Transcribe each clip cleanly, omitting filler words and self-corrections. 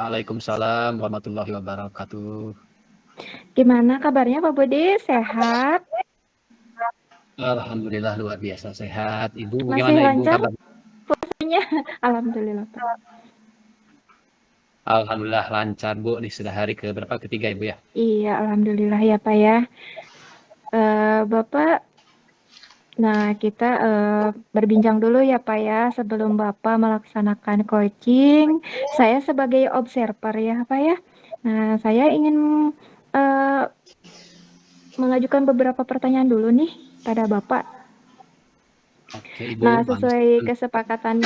Waalaikumsalam warahmatullahi wabarakatuh. Gimana kabarnya Pak Budi? Sehat? Alhamdulillah luar biasa sehat. Ibu Masih bagaimana Ibu lancar kabar? puasanya? Alhamdulillah Pak. Alhamdulillah lancar Bu. Nih sudah hari ke berapa? Ketiga Ibu ya. Iya, alhamdulillah ya Pak ya. Bapak, nah kita berbincang dulu ya Pak ya sebelum Bapak melaksanakan coaching. Saya sebagai observer ya Pak ya. Nah, saya ingin eh, mengajukan beberapa pertanyaan dulu nih pada Bapak. Oke Ibu, Nah, sesuai kesepakatan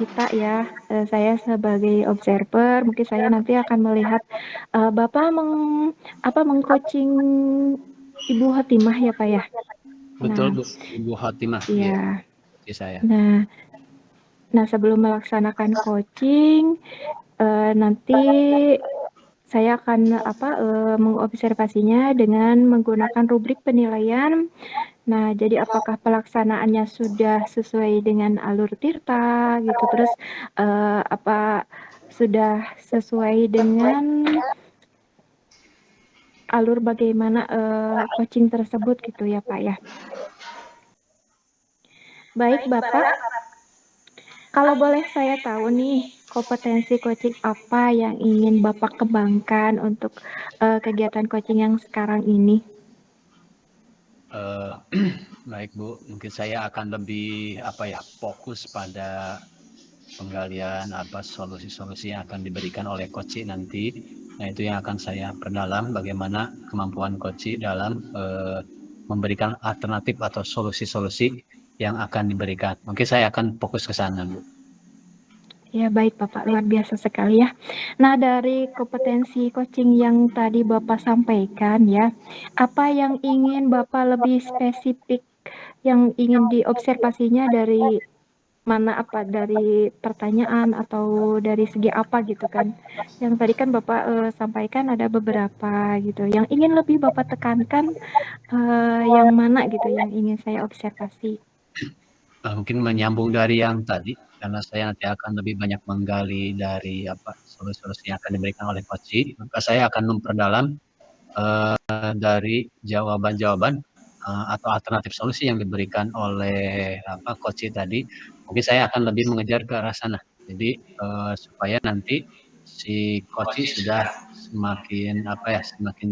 kita ya, saya sebagai observer, mungkin saya nanti akan melihat Bapak mengcoaching Ibu Hatimah ya, Pak ya. betul Nah, Bu. Ibu Hatimah. Iya. iya. Saya. Nah, sebelum melaksanakan coaching, nanti saya akan mengobservasinya dengan menggunakan rubrik penilaian. Nah, jadi apakah pelaksanaannya sudah sesuai dengan alur Tirta gitu, terus apa sudah sesuai dengan alur bagaimana coaching tersebut gitu ya Pak ya. Baik Bapak, kalau boleh saya tahu nih kompetensi coaching apa yang ingin Bapak kembangkan untuk kegiatan coaching yang sekarang ini? Baik Bu, mungkin saya akan lebih fokus pada penggalian solusi-solusi yang akan diberikan oleh coach nanti. Nah itu yang akan saya perdalam bagaimana kemampuan coach dalam memberikan alternatif atau solusi-solusi yang akan diberikan. Mungkin saya akan fokus ke sana Bu. Ya baik Bapak, luar biasa sekali ya. Nah dari kompetensi coaching yang tadi Bapak sampaikan ya, apa yang ingin Bapak lebih spesifik yang ingin diobservasinya dari mana dari pertanyaan atau dari segi apa gitu kan? Yang tadi kan Bapak sampaikan ada beberapa gitu. Yang ingin lebih Bapak tekankan yang mana gitu yang ingin saya observasi? Mungkin menyambung dari yang tadi, karena saya nanti akan lebih banyak menggali dari solusi-solusi yang akan diberikan oleh coach, maka saya akan memperdalam dari jawaban-jawaban atau alternatif solusi yang diberikan oleh coach tadi. Mungkin saya akan lebih mengejar ke arah sana. Jadi supaya nanti si coach sudah semakin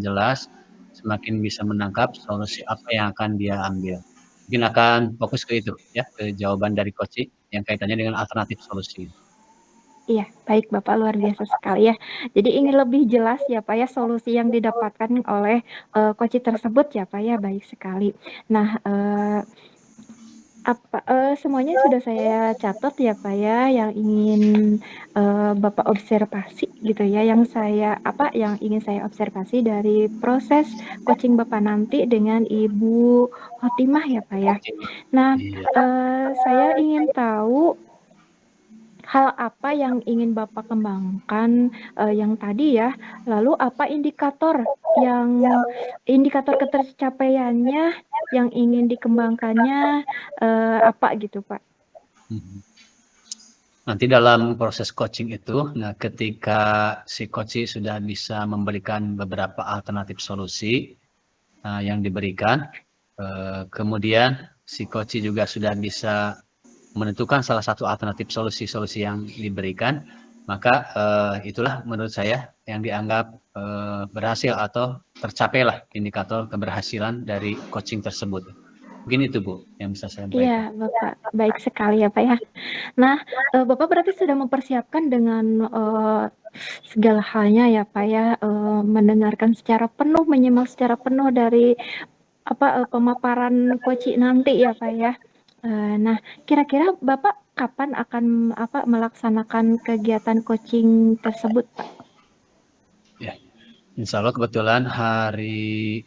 jelas, semakin bisa menangkap solusi apa yang akan dia ambil. Mungkin akan fokus ke itu ya, ke jawaban dari coach yang kaitannya dengan alternatif solusi. Iya, baik Bapak, luar biasa sekali ya. Jadi ingin lebih jelas ya Pak ya solusi yang didapatkan oleh coach tersebut ya Pak ya, baik sekali. Nah, semuanya sudah saya catat ya Pak ya yang ingin Bapak observasi gitu ya, yang ingin saya observasi dari proses coaching Bapak nanti dengan Ibu Khotimah ya Pak ya. Nah, saya ingin tahu hal apa yang ingin Bapak kembangkan yang tadi ya, lalu apa indikator ketercapaiannya yang ingin dikembangkannya apa gitu Pak? Nanti dalam proses coaching itu, nah ketika si coach sudah bisa memberikan beberapa alternatif solusi yang diberikan, kemudian si coach juga sudah bisa menentukan salah satu alternatif solusi-solusi yang diberikan, maka itulah menurut saya yang dianggap berhasil atau tercapailah indikator keberhasilan dari coaching tersebut. Mungkin itu Bu yang bisa saya sampaikan. Iya Bapak, baik sekali ya Pak ya. Nah, Bapak berarti sudah mempersiapkan dengan segala halnya ya Pak ya, mendengarkan secara penuh, menyimak secara penuh dari pemaparan coach nanti ya Pak ya. Nah, kira-kira Bapak kapan akan melaksanakan kegiatan coaching tersebut, Pak? Ya, insya Allah kebetulan hari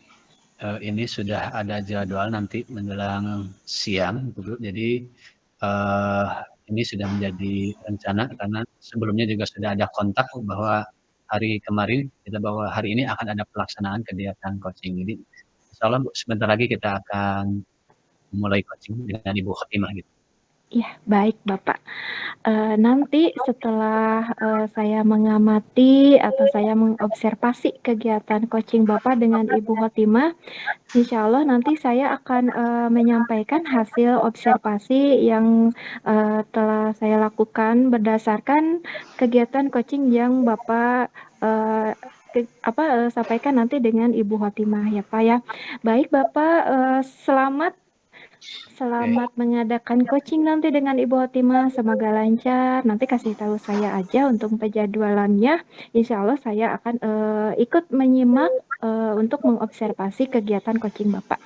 ini sudah ada jadwal nanti menjelang siang, gitu. Jadi ini sudah menjadi rencana karena sebelumnya juga sudah ada kontak bahwa hari kemarin bahwa hari ini akan ada pelaksanaan kegiatan coaching. Jadi insya Allah sebentar lagi kita akan mulai coaching dengan Ibu Khotimah gitu. Iya, baik Bapak. Nanti setelah, saya mengamati atau saya mengobservasi kegiatan coaching Bapak dengan Ibu Khotimah, insya Allah nanti saya akan, menyampaikan hasil observasi yang, telah saya lakukan berdasarkan kegiatan coaching yang Bapak, sampaikan nanti dengan Ibu Khotimah ya, Pak, ya. Baik Bapak, selamat Oke, Selamat mengadakan coaching nanti dengan Ibu Hotima, semoga lancar. Nanti kasih tahu saya aja untuk penjadwalannya. Insya Allah saya akan ikut menyimak untuk mengobservasi kegiatan coaching Bapak.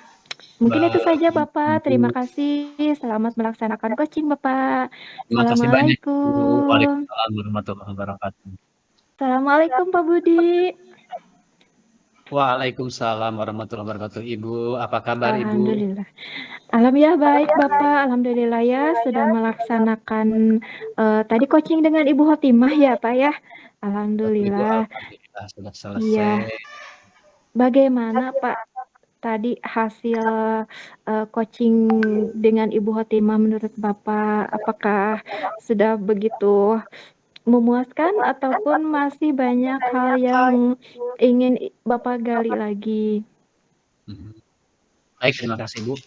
Mungkin itu saja baik Bapak. Terima Ibu. kasih. Selamat melaksanakan coaching Bapak. Terima kasih banyak Ibu. Assalamualaikum. Waalaikumsalam warahmatullahi wabarakatuh. Assalamualaikum Pak Budi. Waalaikumsalam warahmatullahi wabarakatuh. Ibu, apa kabar Ibu? Alhamdulillah. Alhamdulillah baik Bapak, alhamdulillah ya sudah melaksanakan tadi coaching dengan Ibu Hotimah ya Pak ya. Betul Ibu, Alhamdulillah. alhamdulillah sudah Iya. selesai. Bagaimana Pak tadi hasil coaching dengan Ibu Hotimah menurut Bapak? Apakah sudah begitu memuaskan ataupun masih banyak hal yang ingin Bapak gali lagi? Mhm. Baik, terima kasih Bu.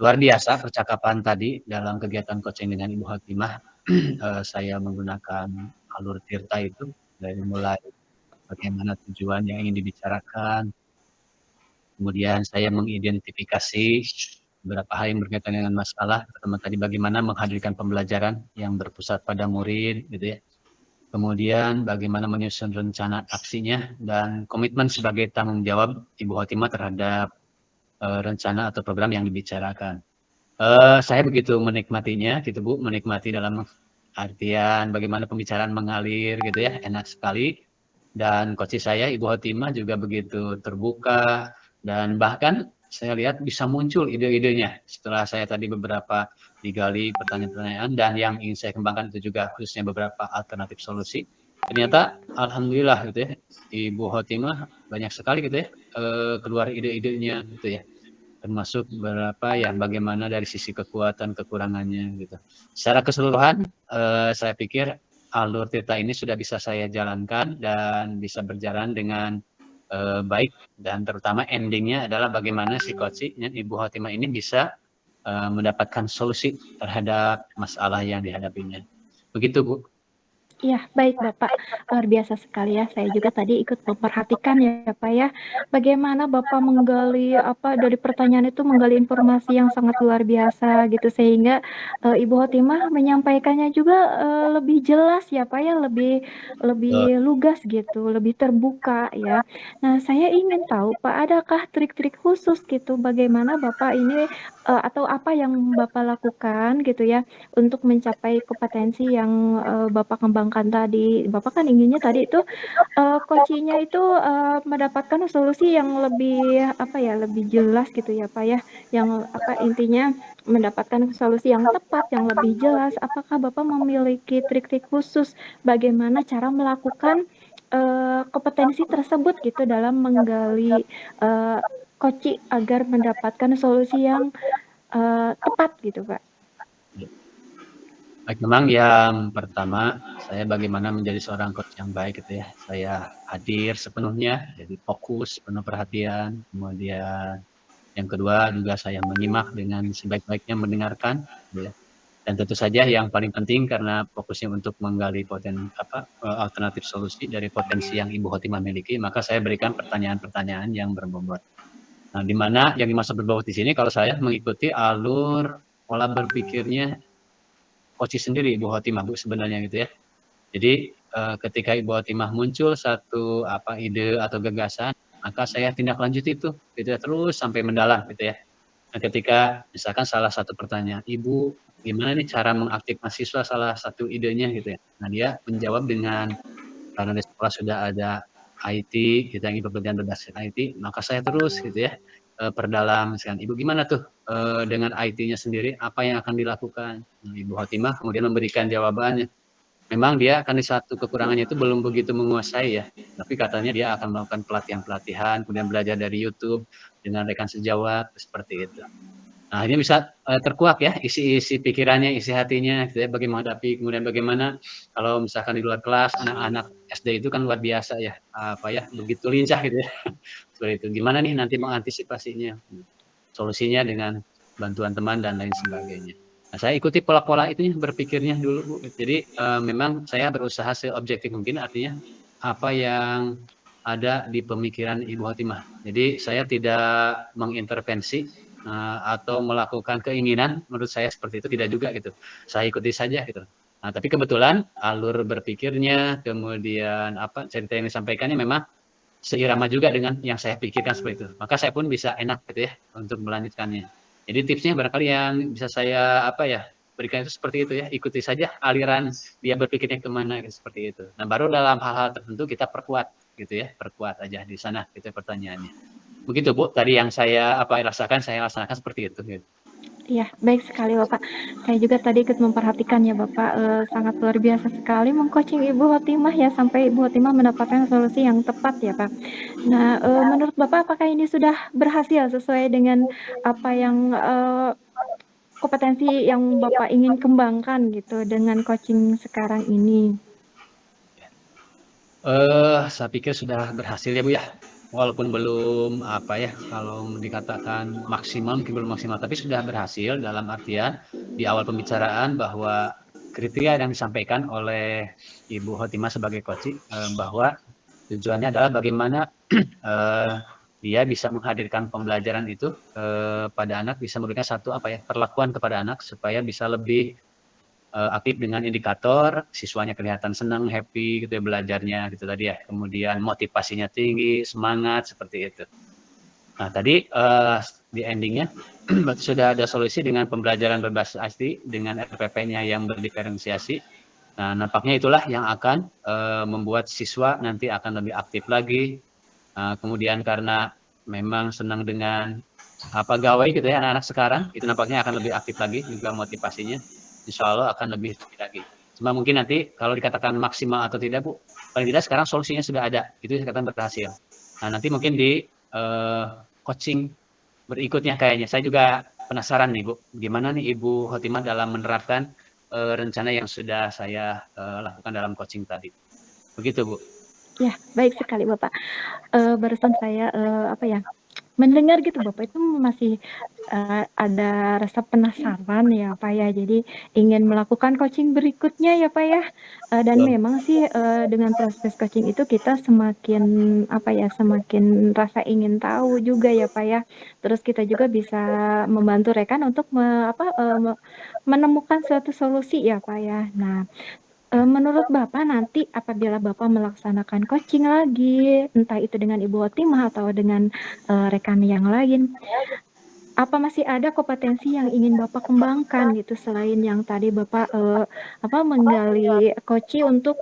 Luar biasa percakapan tadi dalam kegiatan coaching dengan Ibu Hatimah. Saya menggunakan alur tirta itu dari mulai bagaimana tujuan yang ingin dibicarakan, kemudian saya mengidentifikasi beberapa hal yang berkaitan dengan masalah, pertama tadi bagaimana menghadirkan pembelajaran yang berpusat pada murid, gitu ya. Kemudian bagaimana menyusun rencana aksinya dan komitmen sebagai tanggung jawab Ibu Hotimah terhadap rencana atau program yang dibicarakan. Saya begitu menikmatinya gitu Bu, menikmati dalam artian bagaimana pembicaraan mengalir gitu ya, enak sekali. Dan coach saya Ibu Hotimah juga begitu terbuka dan bahkan saya lihat bisa muncul ide-idenya setelah saya tadi beberapa digali pertanyaan-pertanyaan dan yang ingin saya kembangkan itu juga khususnya beberapa alternatif solusi. Ternyata alhamdulillah gitu ya, Ibu Hotimah banyak sekali gitu ya, keluar ide-idenya gitu ya. Termasuk beberapa ya bagaimana dari sisi kekuatan kekurangannya gitu. Secara keseluruhan saya pikir alur tirta ini sudah bisa saya jalankan dan bisa berjalan dengan baik dan terutama endingnya adalah bagaimana si coachnya Ibu Hotimah ini bisa mendapatkan solusi terhadap masalah yang dihadapinya. Begitu Bu. Iya, baik Bapak. Luar biasa sekali ya. Saya juga tadi ikut memperhatikan ya Pak ya. Bagaimana Bapak menggali dari pertanyaan itu menggali informasi yang sangat luar biasa gitu sehingga Ibu Hotimah menyampaikannya juga lebih jelas ya Pak ya, lebih lebih lugas gitu, lebih terbuka ya. Nah, saya ingin tahu Pak, adakah trik-trik khusus gitu bagaimana Bapak ini atau apa yang Bapak lakukan gitu ya untuk mencapai kompetensi yang Bapak kembangkan tadi. Bapak kan inginnya tadi itu coaching-nya itu mendapatkan solusi yang lebih lebih jelas gitu ya Pak ya. Yang intinya mendapatkan solusi yang tepat, yang lebih jelas. Apakah Bapak memiliki trik-trik khusus bagaimana cara melakukan kompetensi tersebut gitu dalam menggali coaching agar mendapatkan solusi yang tepat gitu Pak? Baik, memang yang pertama saya bagaimana menjadi seorang coach yang baik gitu ya. Saya hadir sepenuhnya, jadi fokus, penuh perhatian. Kemudian yang kedua juga saya menyimak dengan sebaik-baiknya mendengarkan, gitu ya. Dan tentu saja yang paling penting karena fokusnya untuk menggali alternatif solusi dari potensi yang Ibu Khotimah miliki, maka saya berikan pertanyaan-pertanyaan yang berbobot. Nah, di mana yang dimaksud berbobot di sini kalau saya mengikuti alur pola berpikirnya coach sendiri Ibu Khotimah Bu sebenarnya gitu ya. Jadi ketika Ibu Khotimah muncul satu ide atau gagasan, maka saya tindak lanjuti itu gitu ya terus sampai mendalam gitu ya. Nah, ketika misalkan salah satu pertanyaan, "Ibu, gimana nih cara mengaktif mahasiswa?" Salah satu idenya gitu ya. Nah, dia menjawab dengan karena di sekolah sudah ada IT, kita ingin pekerjaan berbasis IT, maka saya terus gitu ya, perdalam misalkan, "Ibu gimana tuh, dengan IT-nya sendiri, apa yang akan dilakukan?" Nah, Ibu Khotimah kemudian memberikan jawabannya. Memang dia kan di satu kekurangannya itu belum begitu menguasai ya, tapi katanya dia akan melakukan pelatihan-pelatihan, kemudian belajar dari YouTube dengan rekan sejawat, seperti itu. Nah, ini bisa terkuak ya isi pikirannya, isi hatinya, gitu ya, bagaimana menghadapi, kemudian bagaimana kalau misalkan di luar kelas anak-anak SD itu kan luar biasa ya, apa ya, begitu lincah gitu ya, seperti itu. Gimana nih nanti mengantisipasinya, solusinya dengan bantuan teman dan lain sebagainya. Nah, saya ikuti pola-pola itu berpikirnya dulu, Bu. Jadi, memang saya berusaha seobjektif mungkin, artinya apa yang ada di pemikiran Ibu Khotimah. Jadi saya tidak mengintervensi atau melakukan keinginan, menurut saya seperti itu tidak juga gitu. Saya ikuti saja gitu. Nah, tapi kebetulan alur berpikirnya, kemudian apa cerita yang disampaikannya memang seirama juga dengan yang saya pikirkan seperti itu. Maka saya pun bisa enak gitu ya untuk melanjutkannya. Jadi tipsnya barangkali yang bisa saya apa ya berikan itu seperti itu ya, ikuti saja aliran dia berpikirnya kemana gitu, seperti itu. Nah, baru dalam hal-hal tertentu kita perkuat gitu ya, perkuat aja di sana gitu pertanyaannya. Begitu Bu, tadi yang saya apa rasakan, saya laksanakan seperti itu gitu. Iya, baik sekali Bapak. Saya juga tadi ikut memperhatikan ya Bapak, sangat luar biasa sekali meng-coaching Ibu Khotimah ya, sampai Ibu Khotimah mendapatkan solusi yang tepat ya Pak. Nah, menurut Bapak apakah ini sudah berhasil sesuai dengan apa yang, kompetensi yang Bapak ingin kembangkan gitu dengan coaching sekarang ini? Saya pikir sudah berhasil ya Bu ya. Walaupun belum apa ya, kalau dikatakan maksimal mungkin belum maksimal, tapi sudah berhasil dalam artian di awal pembicaraan bahwa kriteria yang disampaikan oleh Ibu Khotimah sebagai coach bahwa tujuannya adalah bagaimana dia bisa menghadirkan pembelajaran itu pada anak, bisa memberikan satu apa ya perlakuan kepada anak supaya bisa lebih aktif dengan indikator siswanya kelihatan senang, happy gitu ya belajarnya gitu tadi ya. Kemudian motivasinya tinggi, semangat seperti itu. Nah, tadi di endingnya berarti sudah ada solusi dengan pembelajaran berbasis IT dengan RPP-nya yang berdiferensiasi. Nah, nampaknya itulah yang akan membuat siswa nanti akan lebih aktif lagi. Kemudian karena memang senang dengan apa gawai gitu ya anak-anak sekarang, itu nampaknya akan lebih aktif lagi juga motivasinya. Insya Allah akan lebih lagi. Cuma mungkin nanti kalau dikatakan maksimal atau tidak Bu, paling tidak sekarang solusinya sudah ada, itu dikatakan berhasil. Nah, nanti mungkin di coaching berikutnya kayaknya saya juga penasaran nih Bu, gimana nih Ibu Khotimah dalam menerapkan rencana yang sudah saya lakukan dalam coaching tadi. Begitu Bu. Ya, baik sekali Bapak. Barusan saya, apa ya, mendengar gitu Bapak itu masih, ada rasa penasaran ya Pak ya, jadi ingin melakukan coaching berikutnya ya Pak ya. Dan Betul. memang sih, dengan proses coaching itu kita semakin, apa ya, semakin rasa ingin tahu juga ya Pak ya. Terus kita juga bisa membantu rekan untuk menemukan suatu solusi ya Pak ya. Nah, menurut Bapak nanti apabila Bapak melaksanakan coaching lagi, entah itu dengan Ibu Khotimah atau dengan, rekan yang lain, apa masih ada kompetensi yang ingin Bapak kembangkan gitu selain yang tadi Bapak, menggali coaching untuk,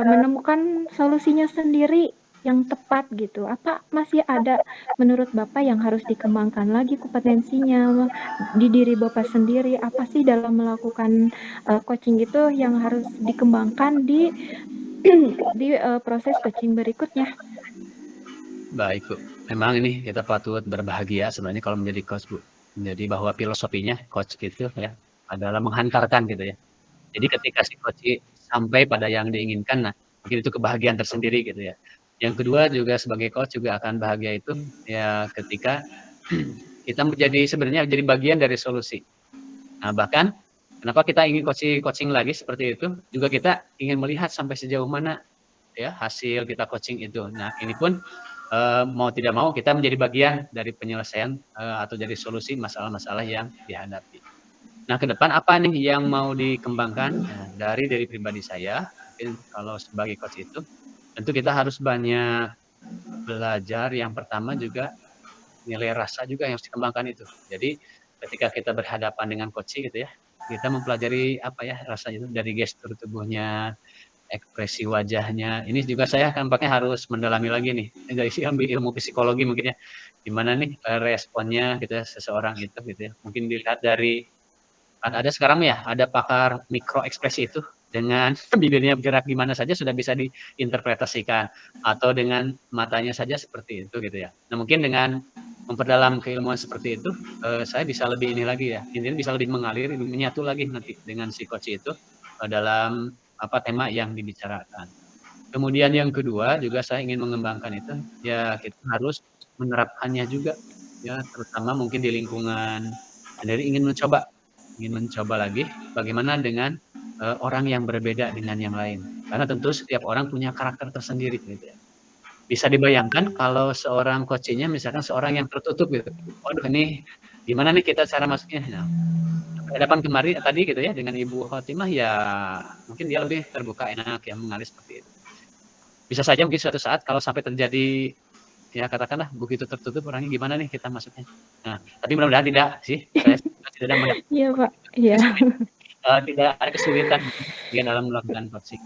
menemukan solusinya sendiri yang tepat gitu. Apa masih ada menurut Bapak yang harus dikembangkan lagi kompetensinya di diri Bapak sendiri? Apa sih dalam melakukan, coaching itu yang harus dikembangkan di proses coaching berikutnya? Baik Bu, memang ini kita patut berbahagia sebenarnya kalau menjadi coach Bu. Jadi bahwa filosofinya coach itu ya adalah menghantarkan gitu ya. Jadi ketika si coach sampai pada yang diinginkan, nah mungkin itu kebahagiaan tersendiri gitu ya. Yang kedua juga sebagai coach juga akan bahagia itu ya ketika kita sebenarnya menjadi bagian dari solusi. Nah bahkan kenapa kita ingin coaching lagi seperti itu, juga kita ingin melihat sampai sejauh mana ya hasil kita coaching itu. Nah ini pun mau tidak mau kita menjadi bagian dari penyelesaian atau dari solusi masalah-masalah yang dihadapi. Nah, ke depan apa nih yang mau dikembangkan? Nah, dari pribadi saya, mungkin kalau sebagai coach itu, tentu kita harus banyak belajar. Yang pertama juga nilai rasa juga yang harus dikembangkan itu. Jadi ketika kita berhadapan dengan coach gitu ya, kita mempelajari apa ya rasanya itu dari gestur tubuhnya, ekspresi wajahnya. Ini juga saya tampaknya harus mendalami lagi nih dari ambil ilmu psikologi mungkin ya. Gimana nih responnya gitu ya seseorang itu gitu ya. Mungkin dilihat dari kan ada sekarang ya ada pakar mikro ekspresi itu. dengan bibirnya bergerak gimana saja sudah bisa diinterpretasikan, atau dengan matanya saja seperti itu gitu ya. Nah mungkin dengan memperdalam keilmuan seperti itu, saya bisa lebih ini lagi ya, intinya bisa lebih mengalir, menyatu lagi nanti dengan si coach itu, dalam apa tema yang dibicarakan. Kemudian yang kedua juga saya ingin mengembangkan itu, ya kita harus menerapkannya juga, ya terutama mungkin di lingkungan sendiri ingin mencoba lagi bagaimana dengan, orang yang berbeda dengan yang lain. Karena tentu setiap orang punya karakter tersendiri gitu ya. Bisa dibayangkan kalau seorang coaching-nya misalkan seorang yang tertutup gitu, waduh ini gimana nih kita cara masuknya? Nah, berhadapan kemarin tadi gitu ya dengan Ibu Khotimah ya mungkin dia lebih terbuka, enak ya mengalir seperti itu. Bisa saja mungkin suatu saat kalau sampai terjadi, ya katakanlah begitu tertutup orangnya gimana nih kita masuknya. Nah, tapi mudah-mudahan tidak sih, saya tidak ada Iya, Pak. Iya. tidak ada kesulitan di dalam melakukan coaching.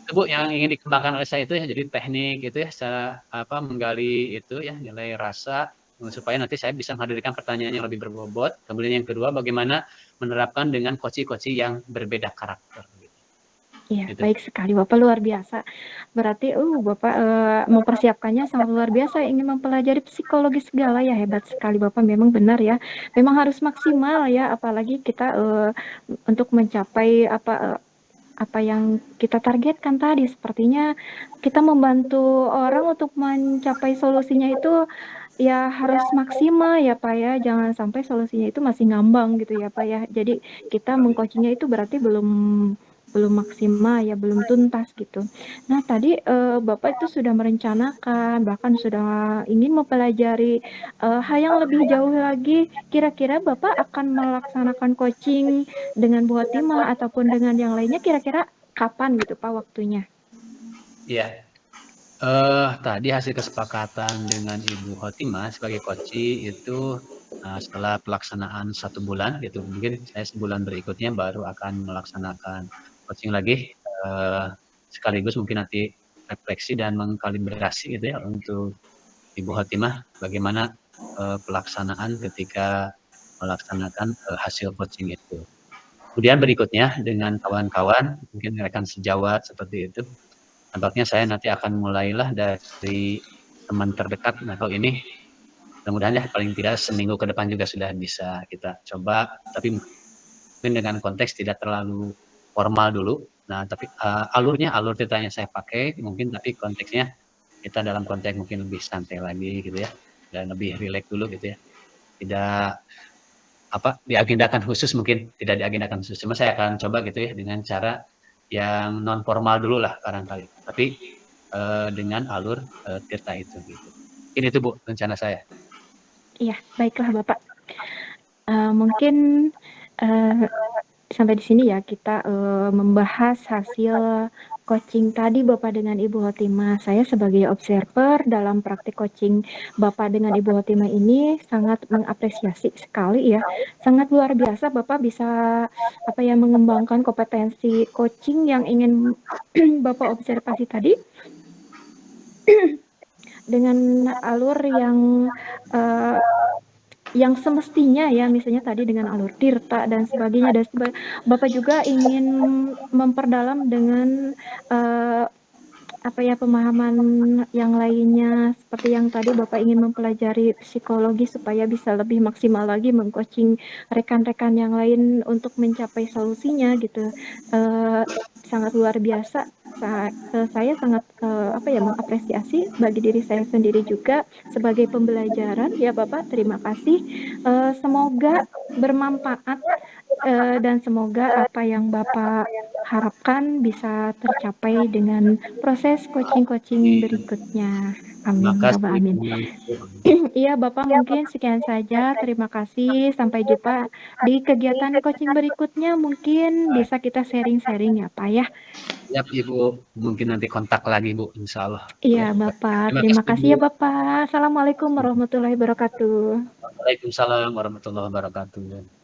Itu Bu yang ingin dikembangkan oleh saya itu ya, jadi teknik itu ya, secara apa, menggali itu ya, nilai rasa, supaya nanti saya bisa menghadirkan pertanyaan yang lebih berbobot. Kemudian yang kedua, bagaimana menerapkan dengan coach-coach yang berbeda karakter gitu. Iya, Gitu. baik sekali Bapak, luar biasa. Berarti Bapak mempersiapkannya sangat luar biasa, ingin mempelajari psikologi segala ya, hebat sekali Bapak, memang benar ya. Memang harus maksimal ya, apalagi kita untuk mencapai apa yang kita targetkan tadi. Sepertinya kita membantu orang untuk mencapai solusinya itu ya harus maksimal ya Pak ya, jangan sampai solusinya itu masih ngambang gitu ya Pak ya. Jadi kita mengcoachingnya itu berarti belum maksimal ya, belum tuntas gitu. Nah tadi Bapak itu sudah merencanakan, bahkan sudah ingin mempelajari hal yang lebih jauh lagi. Kira-kira Bapak akan melaksanakan coaching dengan Bu Khotimah ataupun dengan yang lainnya, kira-kira kapan gitu Pak waktunya? Iya. Tadi hasil kesepakatan dengan Ibu Khotimah sebagai coach itu, setelah pelaksanaan 1 bulan gitu, mungkin saya sebulan berikutnya baru akan melaksanakan coaching lagi, sekaligus mungkin nanti refleksi dan mengkalibrasi gitu ya untuk Ibu Khotimah bagaimana, pelaksanaan ketika melaksanakan, hasil coaching itu. Kemudian berikutnya dengan kawan-kawan, mungkin rekan sejawat seperti itu, tampaknya saya nanti akan mulailah dari teman terdekat atau ini, mudah-mudahan ya paling tidak seminggu ke depan juga sudah bisa kita coba, tapi mungkin dengan konteks tidak terlalu formal dulu. Nah, tapi, alur ceritanya saya pakai mungkin, tapi konteksnya kita dalam konteks mungkin lebih santai lagi gitu ya, dan lebih rileks dulu gitu ya. Tidak apa, diagendakan khusus mungkin, tidak diagendakan khusus, cuma saya akan coba gitu ya dengan cara yang non formal dulu lah barangkali, tapi dengan alur Tirta itu gitu. Ini tuh Bu rencana saya. Iya, baiklah Bapak. Mungkin sampai di sini ya kita membahas hasil coaching tadi Bapak dengan Ibu Khotimah. Saya sebagai observer dalam praktik coaching Bapak dengan Ibu Khotimah ini sangat mengapresiasi sekali ya. Sangat luar biasa Bapak bisa mengembangkan kompetensi coaching yang ingin Bapak observasi tadi dengan alur yang semestinya ya, misalnya tadi dengan alur Tirta dan sebagainya, dan Bapak juga ingin memperdalam dengan pemahaman yang lainnya, seperti yang tadi Bapak ingin mempelajari psikologi supaya bisa lebih maksimal lagi mengcoaching rekan-rekan yang lain untuk mencapai solusinya gitu. Sangat luar biasa. Saya sangat mengapresiasi bagi diri saya sendiri juga sebagai pembelajaran ya Bapak. Terima kasih. Semoga bermanfaat dan semoga apa yang Bapak harapkan bisa tercapai dengan proses coaching-coaching berikutnya. Amin ya Rabbal Alamin. Iya Bapak, mungkin sekian saja. Terima kasih. Sampai jumpa di kegiatan coaching berikutnya. Mungkin bisa kita sharing-sharing ya Pak ya. Siap Ibu, mungkin nanti kontak lagi Bu, insya Allah. Iya Bapak, terima kasih ya Bapak. Assalamualaikum warahmatullahi wabarakatuh. Waalaikumsalam warahmatullahi wabarakatuh.